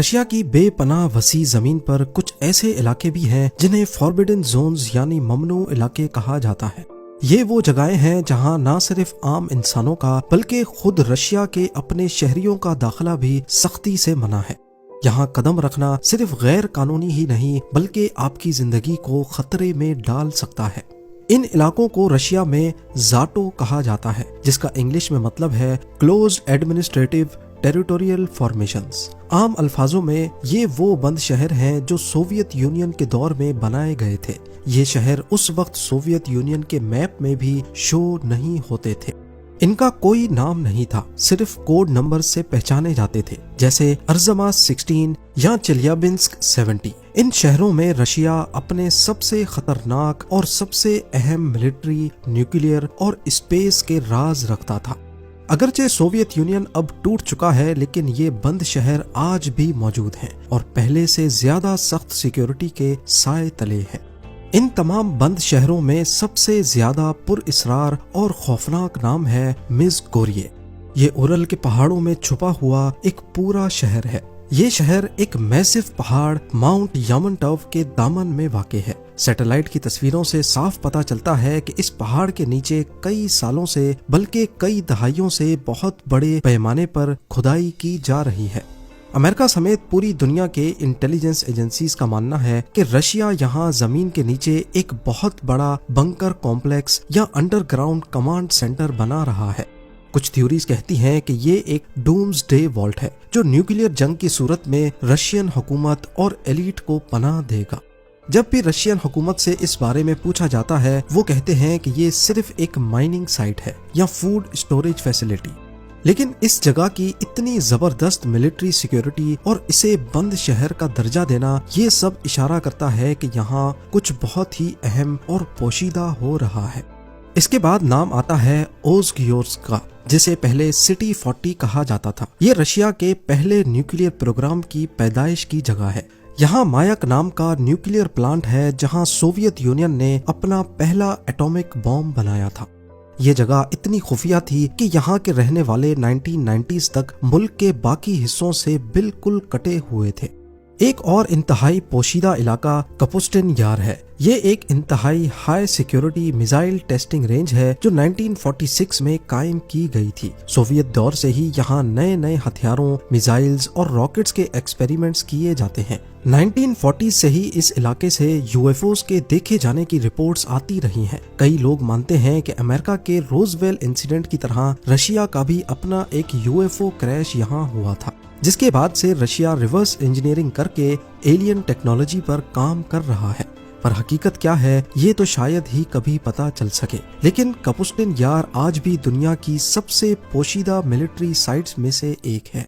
Russia की बेपनाह वसी जमीन पर कुछ ऐसे इलाके भी हैं जिन्हें फॉरबिडन जोन्स यानी ममनू इलाके कहा जाता है। ये वो जगहें हैं जहां ना सिर्फ आम इंसानों का बल्कि खुद रशिया के अपने शहरियों का दाखिला भी सख्ती से मना है। यहाँ कदम रखना सिर्फ गैर कानूनी ही नहीं बल्कि आपकी जिंदगी को खतरे में डाल सकता है। इन इलाकों को रशिया में ज़ाटो कहा जाता है, जिसका इंग्लिश में मतलब है क्लोज्ड एडमिनिस्ट्रेटिव टेरिटोरियल फॉर्मेशंस। आम अल्फाजों में ये वो बंद शहर हैं जो सोवियत यूनियन के दौर में बनाए गए थे। ये शहर उस वक्त सोवियत यूनियन के मैप में भी शो नहीं होते थे। इनका कोई नाम नहीं था, सिर्फ कोड नंबर से पहचाने जाते थे, जैसे अर्ज़मास 16 या चेल्याबिंस्क 70। इन शहरों में रशिया अपने सबसे खतरनाक और सबसे अहम मिलिट्री, न्यूक्लियर और स्पेस के राज रखता था। अगरचे सोवियत यूनियन अब टूट चुका है, लेकिन ये बंद शहर आज भी मौजूद हैं और पहले से ज्यादा सख्त सिक्योरिटी के साए तले हैं। इन तमाम बंद शहरों में सबसे ज्यादा पुरइसरार और खौफनाक नाम है मिज़गोरिये। ये उरल के पहाड़ों में छुपा हुआ एक पूरा शहर है। ये शहर एक मैसिव पहाड़ माउंट यामनटव के दामन में वाक़ है। सैटेलाइट की तस्वीरों से साफ पता चलता है कि इस पहाड़ के नीचे कई सालों से बल्कि कई दहाइयों से बहुत बड़े पैमाने पर खुदाई की जा रही है। अमेरिका समेत पूरी दुनिया के इंटेलिजेंस एजेंसीज का मानना है कि रशिया यहाँ जमीन के नीचे एक बहुत बड़ा बंकर कॉम्प्लेक्स या अंडरग्राउंड कमांड सेंटर बना रहा है। कुछ थ्योरीज कहती हैं कि ये एक डूम्सडे वॉल्ट है जो न्यूक्लियर जंग की सूरत में रशियन हुकूमत और एलीट को पनाह देगा। जब भी रशियन हुकूमत से इस बारे में पूछा जाता है, वो कहते हैं कि ये सिर्फ एक माइनिंग साइट है या फूड स्टोरेज फैसिलिटी। लेकिन इस जगह की इतनी जबरदस्त मिलिट्री सिक्योरिटी और इसे बंद शहर का दर्जा देना, ये सब इशारा करता है कि यहाँ कुछ बहुत ही अहम और पोशीदा हो रहा है। इसके बाद नाम आता है ओज़गियोर्स्क का, जिसे पहले सिटी 40 कहा जाता था। ये रशिया के पहले न्यूक्लियर प्रोग्राम की पैदाइश की जगह है। यहाँ मायक नाम का न्यूक्लियर प्लांट है जहाँ सोवियत यूनियन ने अपना पहला एटॉमिक बॉम्ब बनाया था। ये जगह इतनी खुफिया थी कि यहाँ के रहने वाले 1990s तक मुल्क के बाकी हिस्सों से बिल्कुल कटे हुए थे। एक और इंतहाई पोशीदा इलाका कपुस्टिन यार है। ये एक इंतहाई high security missile testing range है जो 1946 में कायम की गई थी। सोवियत दौर से ही यहाँ नए नए हथियारों, मिसाइल्स और रॉकेट्स के एक्सपेरिमेंट्स किए जाते हैं। 1940 से ही इस इलाके से यूएफओस के देखे जाने की रिपोर्ट्स आती रही हैं। कई लोग मानते हैं कि अमेरिका के रोजवेल इंसिडेंट की तरह रशिया का भी अपना एक यूएफओ क्रैश यहाँ हुआ था, जिसके बाद से रशिया रिवर्स इंजीनियरिंग करके एलियन टेक्नोलॉजी पर काम कर रहा है। पर हकीकत क्या है ये तो शायद ही कभी पता चल सके। लेकिन कपुस्टिन यार आज भी दुनिया की सबसे पोशीदा मिलिट्री साइट्स में से एक है।